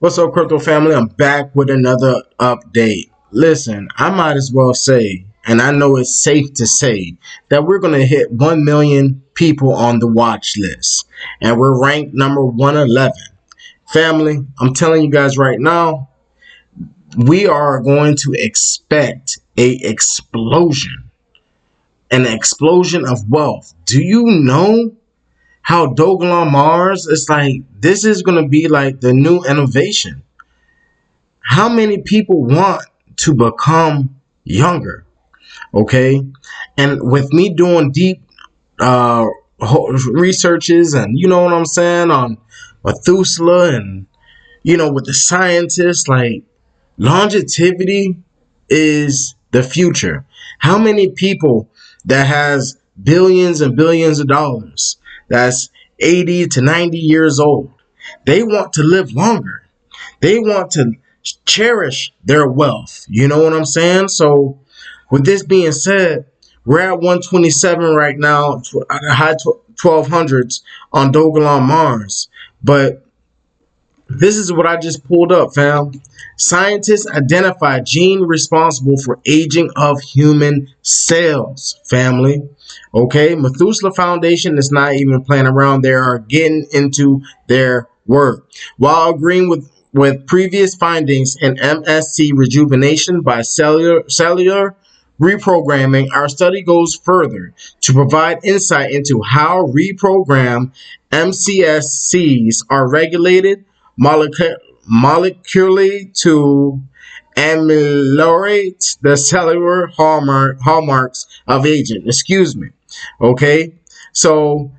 What's up, crypto family? I'm back with another update. Listen, I might as well say, and I know it's safe to say, that we're going to hit 1 million people on the watch list. And we're ranked number 111. Family, I'm telling you guys right now, we are going to expect an explosion of wealth. Do you know how Dogelon Mars is like? This is going to be like the new innovation. How many people want to become younger? Okay. And with me doing deep researches, and you know what I'm saying, on Methuselah, and with the scientists, like, longevity is the future. How many people that has billions and billions of dollars, that's 80 to 90 years old, they want to live longer. They want to cherish their wealth. You know what I'm saying? So with this being said, we're at 127 right now, high 1200s on Dogelon Mars. But this is what I just pulled up, fam. Scientists identify gene responsible for aging of human cells, family. Okay, Methuselah Foundation is not even playing around. They are getting into their work. While agreeing with previous findings in MSC rejuvenation by cellular reprogramming, our study goes further to provide insight into how reprogrammed MCSCs are regulated molecularly to ameliorate the cellular hallmarks of aging. Excuse me. Okay, so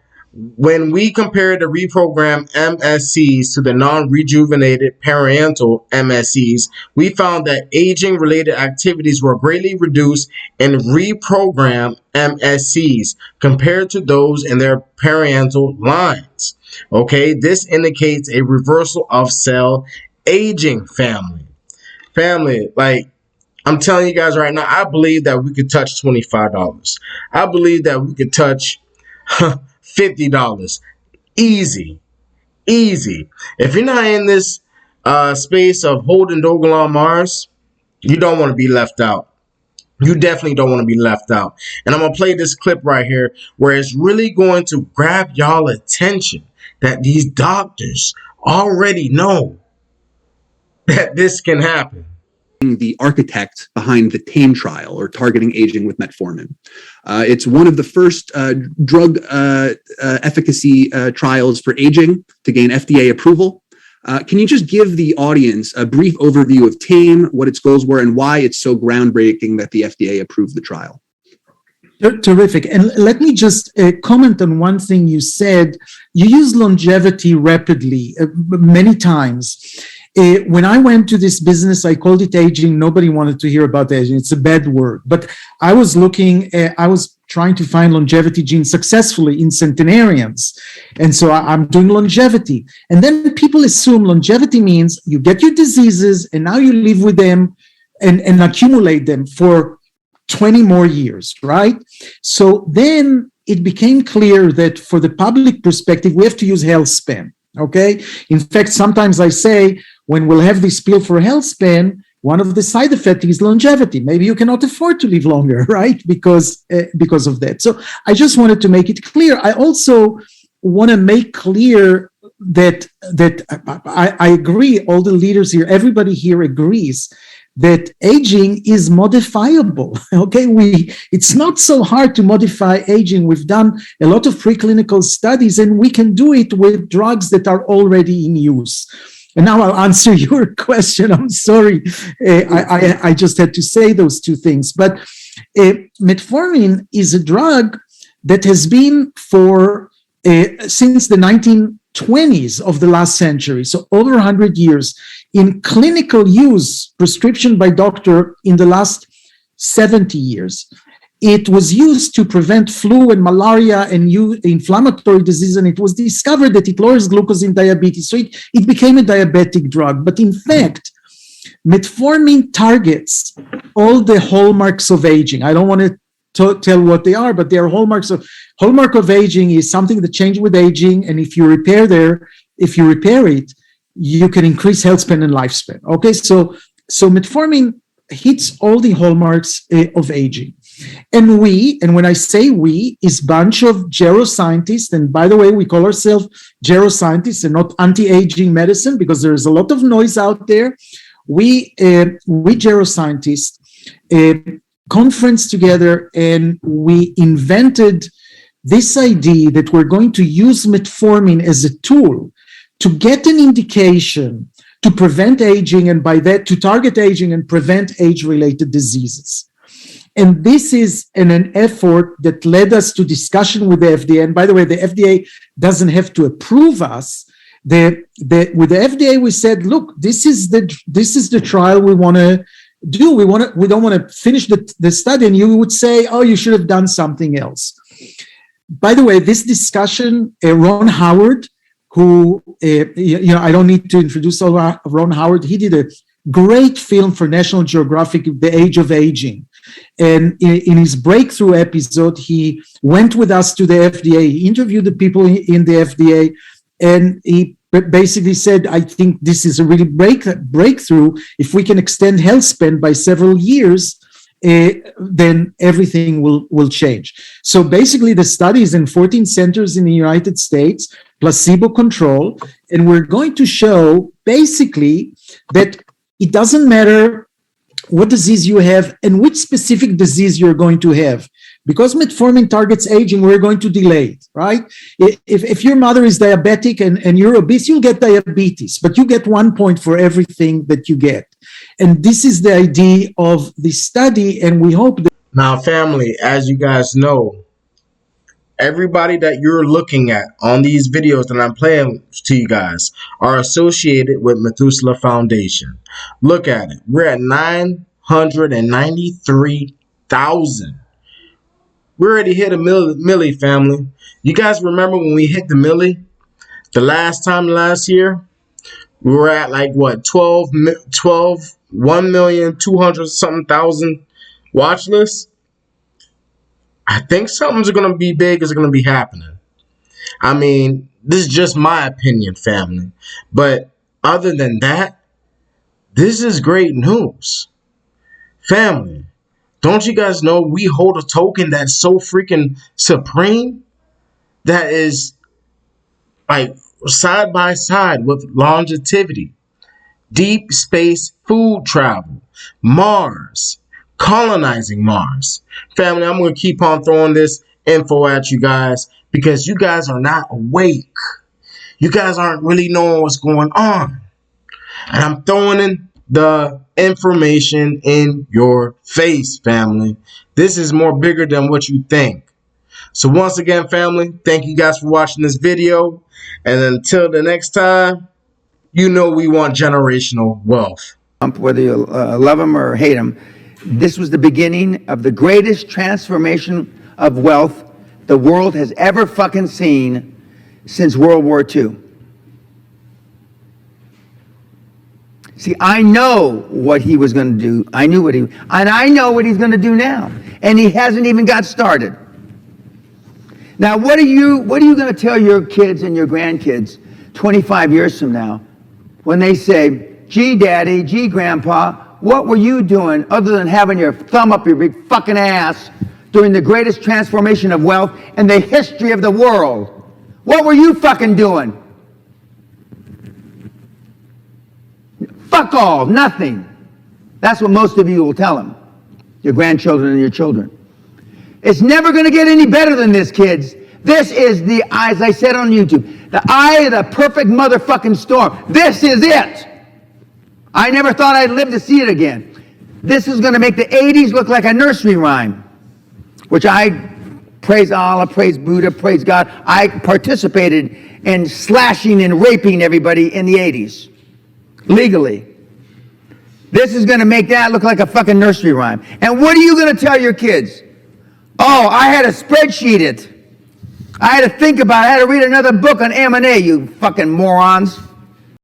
when we compare the reprogrammed MSCs to the non-rejuvenated parental MSCs, we found that aging-related activities were greatly reduced in reprogrammed MSCs compared to those in their parental lines. Okay, this indicates a reversal of cell aging, family. Like, I'm telling you guys right now, I believe that we could touch $25. I believe that we could touch $50. Easy. If you're not in this space of holding Dogelon Mars, you don't want to be left out. You definitely don't want to be left out. And I'm going to play this clip right here where it's really going to grab y'all attention that these doctors already know that this can happen. The architect behind the TAME trial, or targeting aging with metformin. It's one of the first drug efficacy trials for aging to gain FDA approval. Can you just give the audience a brief overview of TAME, what its goals were, and why it's so groundbreaking that the FDA approved the trial? Terrific. And let me just comment on one thing you said. You use longevity rapidly many times. When I went to this business, I called it aging. Nobody wanted to hear about aging. It's a bad word. But I was trying to find longevity genes successfully in centenarians. And so I'm doing longevity. And then people assume longevity means you get your diseases and now you live with them and accumulate them for 20 more years, right? So then it became clear that for the public perspective, we have to use health span, okay? In fact, sometimes I say, when we'll have this pill for health span, one of the side effects is longevity. Maybe you cannot afford to live longer, right? Because of that. So I just wanted to make it clear. I also want to make clear that I agree, all the leaders here, everybody here agrees that aging is modifiable, okay? It's not so hard to modify aging. We've done a lot of preclinical studies, and we can do it with drugs that are already in use. And now I'll answer your question. I'm sorry. I just had to say those two things. But metformin is a drug that has been since the 1920s of the last century, so over 100 years, in clinical use, prescription by doctor, in the last 70 years. It was used to prevent flu and malaria and inflammatory disease, and it was discovered that it lowers glucose in diabetes. So it became a diabetic drug. But in fact, metformin targets all the hallmarks of aging. I don't want to tell what they are, but they are hallmarks of hallmark of aging is something that changes with aging, and if you repair it, you can increase health span and lifespan. Okay, so metformin hits all the hallmarks of aging. And when I say we, is bunch of geroscientists, and by the way, we call ourselves geroscientists and not anti-aging medicine because there is a lot of noise out there. We geroscientists conferenced together and we invented this idea that we're going to use metformin as a tool to get an indication to prevent aging, and by that to target aging and prevent age-related diseases. And this is an effort that led us to discussion with the FDA. And by the way, the FDA doesn't have to approve us. With the FDA, we said, look, this is the trial we want to do. We don't want to finish the study, and you would say, oh, you should have done something else. By the way, this discussion, Ron Howard, who, I don't need to introduce Ron Howard. He did a great film for National Geographic, The Age of Aging. And in his breakthrough episode, he went with us to the FDA. He interviewed the people in the FDA, and he basically said, I think this is a really breakthrough. If we can extend health span by several years, then everything will change. So basically, the study is in 14 centers in the United States, placebo control, and we're going to show basically that it doesn't matter what disease you have and which specific disease you're going to have. Because metformin targets aging, we're going to delay it, right? If your mother is diabetic and you're obese, you'll get diabetes, but you get 1 point for everything that you get. And this is the idea of the study, and we hope that... Now, family, as you guys know, everybody that you're looking at on these videos that I'm playing to you guys are associated with Methuselah Foundation. Look at it. We're at 993,000. We already hit a milli, family. You guys remember when we hit the milli? The last year? We were at like what, 1,200,000 something watch lists? I think something's going to be big is going to be happening. I mean, this is just my opinion, family. But other than that, this is great news. Family, don't you guys know we hold a token that's so freaking supreme? That is like side by side with longevity, deep space food travel, Mars, colonizing Mars. Family, I'm going to keep on throwing this info at you guys because you guys are not awake. You guys aren't really knowing what's going on. And I'm throwing in the information in your face, family. This is more bigger than what you think. So once again, family, thank you guys for watching this video. And until the next time, you know we want generational wealth. Whether you love him or hate him, this was the beginning of the greatest transformation of wealth the world has ever fucking seen since World War II. See, I know what he was going to do. I know what he's going to do now. And he hasn't even got started. Now, what are you going to tell your kids and your grandkids 25 years from now when they say, gee, Daddy, gee, Grandpa, what were you doing other than having your thumb up your big fucking ass during the greatest transformation of wealth in the history of the world? What were you fucking doing? Fuck all, nothing. That's what most of you will tell them, your grandchildren and your children. It's never going to get any better than this, kids. This is the, as I said on YouTube, the eye of the perfect motherfucking storm. This is it. I never thought I'd live to see it again. This is going to make the 80s look like a nursery rhyme, which I praise Allah, praise Buddha, praise God. I participated in slashing and raping everybody in the 80s, legally. This is going to make that look like a fucking nursery rhyme. And what are you going to tell your kids? Oh, I had to spreadsheet it. I had to think about it. I had to read another book on M&A, you fucking morons.